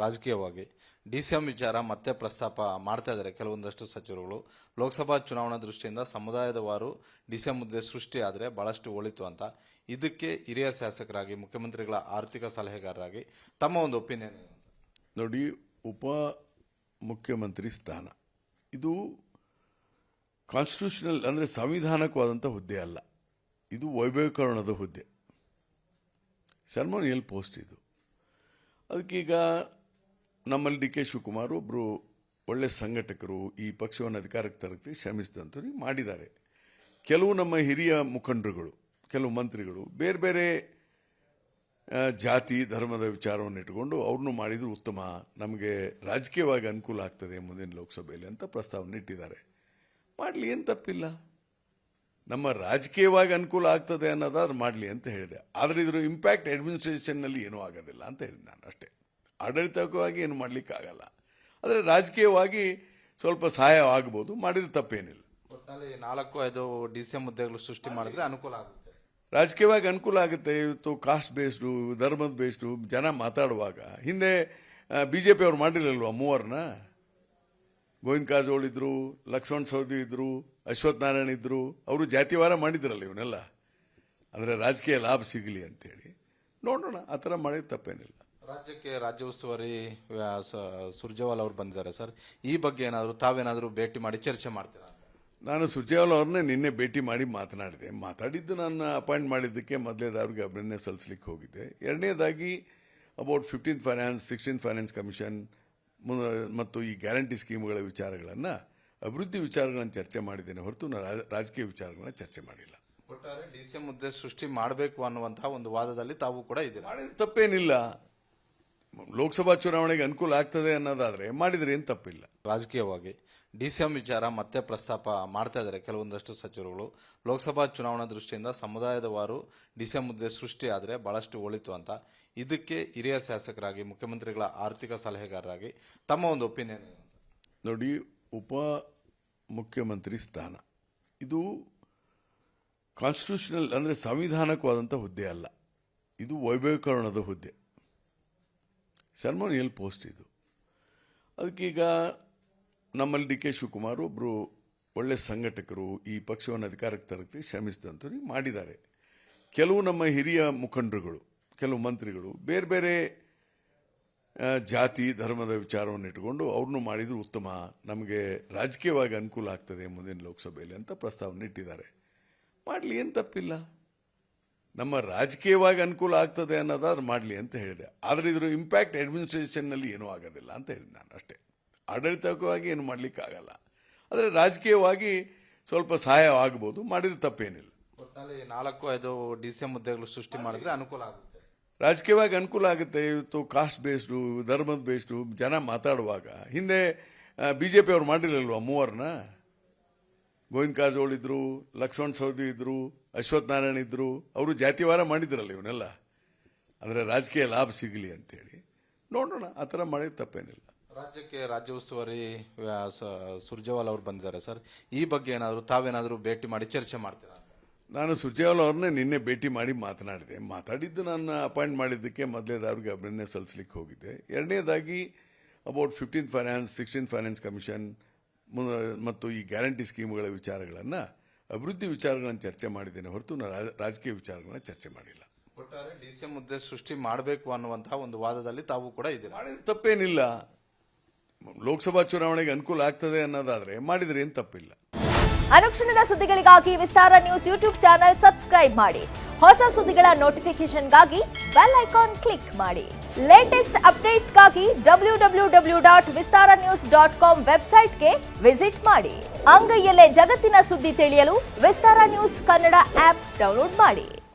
ರಾಜಕೀಯವಾಗಿ ಡಿಸಿಎಂ ವಿಚಾರ ಮತ್ತೆ ಪ್ರಸ್ತಾಪ ಮಾಡ್ತಾ ಇದ್ದಾರೆ ಕೆಲವೊಂದಷ್ಟು ಸಚಿವರುಗಳು. ಲೋಕಸಭಾ ಚುನಾವಣಾ ದೃಷ್ಟಿಯಿಂದ ಸಮುದಾಯದವಾರು ಡಿಸಿಎಂ ಹುದ್ದೆ ಸೃಷ್ಟಿ ಆದರೆ ಬಹಳಷ್ಟು ಒಳಿತು ಅಂತ. ಇದಕ್ಕೆ ಹಿರಿಯ ಶಾಸಕರಾಗಿ ಮುಖ್ಯಮಂತ್ರಿಗಳ ಆರ್ಥಿಕ ಸಲಹೆಗಾರರಾಗಿ ತಮ್ಮ ಒಂದು ಒಪಿನಿಯನ್ ನೋಡಿ. ಉಪ ಮುಖ್ಯಮಂತ್ರಿ ಸ್ಥಾನ ಇದು ಕಾನ್ಸ್ಟಿಟ್ಯೂಷನಲ್ ಅಂದರೆ ಸಂವಿಧಾನಕವಾದಂಥ ಹುದ್ದೆ ಅಲ್ಲ, ಇದು ವೈಭವೀಕರಣದ ಹುದ್ದೆ, ಸೆರೆಮೋನಿಯಲ್ ಪೋಸ್ಟ್ ಇದು. ಅದಕ್ಕೀಗ ನಮ್ಮಲ್ಲಿ ಡಿ ಕೆ ಶಿವಕುಮಾರ್ ಒಬ್ಬರು ಒಳ್ಳೆ ಸಂಘಟಕರು, ಈ ಪಕ್ಷವನ್ನು ಅಧಿಕಾರಕ್ಕೆ ತರಕ್ಕೆ ಶ್ರಮಿಸಿದಂಥವ್ರು ಮಾಡಿದ್ದಾರೆ. ಕೆಲವು ನಮ್ಮ ಹಿರಿಯ ಮುಖಂಡರುಗಳು, ಕೆಲವು ಮಂತ್ರಿಗಳು ಬೇರೆ ಬೇರೆ ಜಾತಿ ಧರ್ಮದ ವಿಚಾರವನ್ನು ಇಟ್ಟುಕೊಂಡು ಅವ್ರನ್ನೂ ಮಾಡಿದ್ರು ಉತ್ತಮ, ನಮಗೆ ರಾಜಕೀಯವಾಗಿ ಅನುಕೂಲ ಆಗ್ತದೆ ಮುಂದಿನ ಲೋಕಸಭೆಯಲ್ಲಿ ಅಂತ ಪ್ರಸ್ತಾವನೆ ಇಟ್ಟಿದ್ದಾರೆ. ಮಾಡಲಿ, ಏನು ತಪ್ಪಿಲ್ಲ. ನಮ್ಮ ರಾಜಕೀಯವಾಗಿ ಅನುಕೂಲ ಆಗ್ತದೆ ಅನ್ನೋದಾದ್ರೆ ಮಾಡಲಿ ಅಂತ ಹೇಳಿದೆ. ಆದರೆ ಇದರ ಇಂಪ್ಯಾಕ್ಟ್ ಅಡ್ಮಿನಿಸ್ಟ್ರೇಷನ್ನಲ್ಲಿ ಏನೂ ಆಗೋದಿಲ್ಲ ಅಂತ ಹೇಳಿದೆ ನಾನು ಅಷ್ಟೇ. ಆಡಳಿತವಾಗಿ ಏನು ಮಾಡಲಿಕ್ಕಾಗಲ್ಲ, ಆದರೆ ರಾಜಕೀಯವಾಗಿ ಸ್ವಲ್ಪ ಸಹಾಯ ಆಗ್ಬೋದು, ಮಾಡಿದ್ರೆ ತಪ್ಪೇನಿಲ್ಲ. 4-5 ಡಿಸಿಎಂ ಹುದ್ದೆಗಳು ಸೃಷ್ಟಿ ಮಾಡಿದ್ರೆ ಅನುಕೂಲ ಆಗುತ್ತೆ, ರಾಜಕೀಯವಾಗಿ ಅನುಕೂಲ ಆಗುತ್ತೆ. ಇವತ್ತು ಕಾಸ್ಟ್ ಬೇಸ್ಡು, ಧರ್ಮದ ಬೇಸ್ಡು ಜನ ಮಾತಾಡುವಾಗ ಹಿಂದೆ BJP ಅವ್ರು ಮಾಡಿರಲ್ವ, 3 ಗೋವಿಂದ ಕಾರಜೋಳ ಇದ್ರು, ಲಕ್ಷ್ಮಣ ಸವದಿ ಇದ್ರು, ಅಶ್ವಥ್ ನಾರಾಯಣ ಇದ್ರು, ಅವರು ಜಾತಿವಾರ ಮಾಡಿದ್ರಲ್ಲ ಇವನ್ನೆಲ್ಲ. ಅಂದರೆ ರಾಜಕೀಯ ಲಾಭ ಸಿಗಲಿ ಅಂತೇಳಿ ನೋಡೋಣ, ಆ ಥರ ಮಾಡಿದ್ರೆ ತಪ್ಪೇನಿಲ್ಲ. ರಾಜ್ಯಕ್ಕೆ ರಾಜ್ಯ ಉಸ್ತುವಾರಿ ಸುರ್ಜೇವಾಲಾ ಅವರು ಬಂದಿದ್ದಾರೆ ಸರ್, ಈ ಬಗ್ಗೆ ಏನಾದರೂ ತಾವೇನಾದರೂ ಭೇಟಿ ಮಾಡಿ ಚರ್ಚೆ ಮಾಡ್ತೀರಾ? ನಾನು ಸುರ್ಜೇವಾಲಾ ಅವ್ರನ್ನೇ ನಿನ್ನೆ ಭೇಟಿ ಮಾಡಿ ಮಾತಾಡಿದ್ದು ನನ್ನ ಅಪಾಯಿಂಟ್ ಮಾಡಿದ್ದಕ್ಕೆ ಮೊದಲೇದವ್ರಿಗೆ ಅಭಿನಂದನೆ ಸಲ್ಲಿಸಲಿಕ್ಕೆ ಹೋಗಿದ್ದೆ. ಎರಡನೇದಾಗಿ about 15th finance 16th finance commission ಮತ್ತು ಈ ಗ್ಯಾರಂಟಿ ಸ್ಕೀಮ್ಗಳ ವಿಚಾರಗಳನ್ನು, ಅಭಿವೃದ್ಧಿ ವಿಚಾರಗಳನ್ನು ಚರ್ಚೆ ಮಾಡಿದ್ದೇನೆ ಹೊರತು ರಾಜಕೀಯ ವಿಚಾರಗಳನ್ನ ಚರ್ಚೆ ಮಾಡಿಲ್ಲ. ಒಟ್ಟಾರೆ ಡಿಸಿಎಂ ಹುದ್ದೆ ಸೃಷ್ಟಿ ಮಾಡಬೇಕು ಅನ್ನುವಂತಹ ಒಂದು ವಾದದಲ್ಲಿ ತಾವು ಕೂಡ ಇದ್ದೀರಾ. ಮಾಡಿದ್ರೆ ತಪ್ಪೇನಿಲ್ಲ, ಲೋಕಸಭಾ ಚುನಾವಣೆಗೆ ಅನುಕೂಲ ಆಗ್ತದೆ ಅನ್ನೋದಾದ್ರೆ ಮಾಡಿದ್ರೆ ಏನು ತಪ್ಪಿಲ್ಲ. ರಾಜಕೀಯವಾಗಿ ಡಿಸಿಎಂ ವಿಚಾರ ಮತ್ತೆ ಪ್ರಸ್ತಾಪ ಮಾಡ್ತಾ ಇದ್ದಾರೆ ಕೆಲವೊಂದಷ್ಟು ಸಚಿವರುಗಳು. ಲೋಕಸಭಾ ಚುನಾವಣಾ ದೃಷ್ಟಿಯಿಂದ ಸಮುದಾಯದವಾರು ಡಿಸಿಎಂ ಹುದ್ದೆ ಸೃಷ್ಟಿ ಆದರೆ ಬಹಳಷ್ಟು ಒಳಿತು ಅಂತ. ಇದಕ್ಕೆ ಹಿರಿಯ ಶಾಸಕರಾಗಿ ಮುಖ್ಯಮಂತ್ರಿಗಳ ಆರ್ಥಿಕ ಸಲಹೆಗಾರರಾಗಿ ತಮ್ಮ ಒಂದು ಒಪಿನಿಯನ್ ನೋಡಿ. ಉಪ ಮುಖ್ಯಮಂತ್ರಿ ಸ್ಥಾನ ಇದು ಕಾನ್ಸ್ಟಿಟ್ಯೂಷನಲ್ ಅಂದರೆ ಸಂವಿಧಾನಕವಾದಂಥ ಹುದ್ದೆ ಅಲ್ಲ, ಇದು ವೈಭವೀಕರಣದ ಹುದ್ದೆ, ಸೆರೆಮೋನಿಯಲ್ ಪೋಸ್ಟ್ ಇದು. ಅದಕ್ಕೀಗ ನಮ್ಮಲ್ಲಿ ಡಿ ಕೆ ಶಿವಕುಮಾರ್ ಒಬ್ಬರು ಒಳ್ಳೆ ಸಂಘಟಕರು, ಈ ಪಕ್ಷವನ್ನು ಅಧಿಕಾರಕ್ಕೆ ತರಕ್ಕೆ ಶ್ರಮಿಸಿದಂಥವ್ರು ಮಾಡಿದ್ದಾರೆ. ಕೆಲವು ನಮ್ಮ ಹಿರಿಯ ಮುಖಂಡರುಗಳು, ಕೆಲವು ಮಂತ್ರಿಗಳು ಬೇರೆ ಬೇರೆ ಜಾತಿ ಧರ್ಮದ ವಿಚಾರವನ್ನು ಇಟ್ಟುಕೊಂಡು ಅವ್ರನ್ನೂ ಮಾಡಿದ್ರು ಉತ್ತಮ, ನಮಗೆ ರಾಜಕೀಯವಾಗಿ ಅನುಕೂಲ ಆಗ್ತದೆ ಮುಂದಿನ ಲೋಕಸಭೆಯಲ್ಲಿ ಅಂತ ಪ್ರಸ್ತಾವನೆ ಇಟ್ಟಿದ್ದಾರೆ. ಮಾಡಲಿ, ಏನು ತಪ್ಪಿಲ್ಲ. ನಮ್ಮ ರಾಜಕೀಯವಾಗಿ ಅನುಕೂಲ ಆಗ್ತದೆ ಅನ್ನೋದಾದ್ರೆ ಮಾಡಲಿ ಅಂತ ಹೇಳಿದೆ. ಆದರೆ ಇದರ ಇಂಪ್ಯಾಕ್ಟ್ ಅಡ್ಮಿನಿಸ್ಟ್ರೇಷನ್ನಲ್ಲಿ ಏನೂ ಆಗೋದಿಲ್ಲ ಅಂತ ಹೇಳಿದೆ ನಾನು ಅಷ್ಟೇ. ಆಡಳಿತವಾಗಿ ಏನು ಮಾಡಲಿಕ್ಕಾಗಲ್ಲ, ಆದರೆ ರಾಜಕೀಯವಾಗಿ ಸ್ವಲ್ಪ ಸಹಾಯ ಆಗ್ಬೋದು, ಮಾಡಿದ್ರೆ ತಪ್ಪೇನಿಲ್ಲ. 4-5 ಡಿಸಿಎಂ ಹುದ್ದೆಗಳು ಸೃಷ್ಟಿ ಮಾಡಿದ್ರೆ ಅನುಕೂಲ ಆಗುತ್ತೆ, ರಾಜಕೀಯವಾಗಿ ಅನುಕೂಲ ಆಗುತ್ತೆ. ಇವತ್ತು ಕಾಸ್ಟ್ ಬೇಸ್ಡು, ಧರ್ಮದ ಬೇಸ್ಡು ಜನ ಮಾತಾಡುವಾಗ ಹಿಂದೆ BJP ಅವ್ರು ಮಾಡಿರಲ್ವ, 3 ಗೋವಿಂದ ಕಾರಜೋಳ ಇದ್ರು, ಲಕ್ಷ್ಮಣ ಸವದಿ ಇದ್ರು, ಅಶ್ವಥ್ ನಾರಾಯಣ ಇದ್ರು, ಅವರು ಜಾತಿವಾರ ಮಾಡಿದ್ರಲ್ಲ ಇವನ್ನೆಲ್ಲ. ಅಂದರೆ ರಾಜಕೀಯ ಲಾಭ ಸಿಗಲಿ ಅಂತೇಳಿ ನೋಡೋಣ, ಆ ಥರ ಮಾಡಿದ್ರೆ ತಪ್ಪೇನಿಲ್ಲ. ರಾಜ್ಯಕ್ಕೆ ರಾಜ್ಯ ಉಸ್ತುವಾರಿ ಸುರ್ಜೇವಾಲಾ ಅವರು ಬಂದಿದ್ದಾರೆ ಸರ್, ಈ ಬಗ್ಗೆ ಏನಾದರೂ ತಾವೇನಾದರೂ ಭೇಟಿ ಮಾಡಿ ಚರ್ಚೆ ಮಾಡ್ತೀರಾ? ನಾನು ಸುರ್ಜೇವಾಲಾ ಅವ್ರನ್ನೇ ನಿನ್ನೆ ಭೇಟಿ ಮಾಡಿ ಮಾತಾಡಿದ್ದು ನನ್ನ ಅಪಾಯಿಂಟ್ ಮಾಡಿದ್ದಕ್ಕೆ ಮೊದಲೇದವ್ರಿಗೆ ಅಭಿನಂದನೆ ಸಲ್ಲಿಸಲಿಕ್ಕೆ ಹೋಗಿದ್ದೆ. ಎರಡನೇದಾಗಿ about 15th finance 16th finance commission ಮತ್ತು ಈ ಗ್ಯಾರಂಟಿ ಸ್ಕೀಮ್ಗಳ ವಿಚಾರಗಳನ್ನು, ಅಭಿವೃದ್ಧಿ ವಿಚಾರಗಳನ್ನು ಚರ್ಚೆ ಮಾಡಿದ್ದೇನೆ ಹೊರತು ರಾಜಕೀಯ ವಿಚಾರಗಳನ್ನ ಚರ್ಚೆ ಮಾಡಿಲ್ಲ. ಒಟ್ಟಾರೆ ಡಿಸಿಎಂ ಹುದ್ದೆ ಸೃಷ್ಟಿ ಮಾಡಬೇಕು ಅನ್ನುವಂತಹ ಒಂದು ವಾದದಲ್ಲಿ ತಾವು ಕೂಡ ಇದ್ದೀರಾ. ಮಾಡಿದ್ರೆ ತಪ್ಪೇನಿಲ್ಲ, ಲೋಕಸಭಾ ಚುನಾವಣೆಗೆ ಅನುಕೂಲ ಆಗ್ತದೆ ಅನ್ನೋದಾದ್ರೆ ಮಾಡಿದ್ರೆ ಏನು ತಪ್ಪಿಲ್ಲ. ಅನುಕ್ಷಣದ ಸುದ್ದಿಗಳಿಗಾಗಿ ವಿಸ್ತಾರ ನ್ಯೂಸ್ ಯೂಟ್ಯೂಬ್ ಚಾನೆಲ್ ಸಬ್ಸ್ಕ್ರೈಬ್ ಮಾಡಿ. ಹೊಸ ಸುದ್ದಿಗಳ ನೋಟಿಫಿಕೇಶನ್ಗಾಗಿ ಬೆಲ್ ಐಕಾನ್ ಕ್ಲಿಕ್ ಮಾಡಿ. ಲೇಟೆಸ್ಟ್ ಅಪ್ಡೇಟ್ಸ್ಗಾಗಿ www.vistaranews.com ವೆಬ್ಸೈಟ್ಗೆ ವಿಸಿಟ್ ಮಾಡಿ. ಅಂಗೈಯಲ್ಲೇ ಜಗತ್ತಿನ ಸುದ್ದಿ ತಿಳಿಯಲು ವಿಸ್ತಾರ ನ್ಯೂಸ್ ಕನ್ನಡ ಆಪ್ ಡೌನ್ಲೋಡ್ ಮಾಡಿ.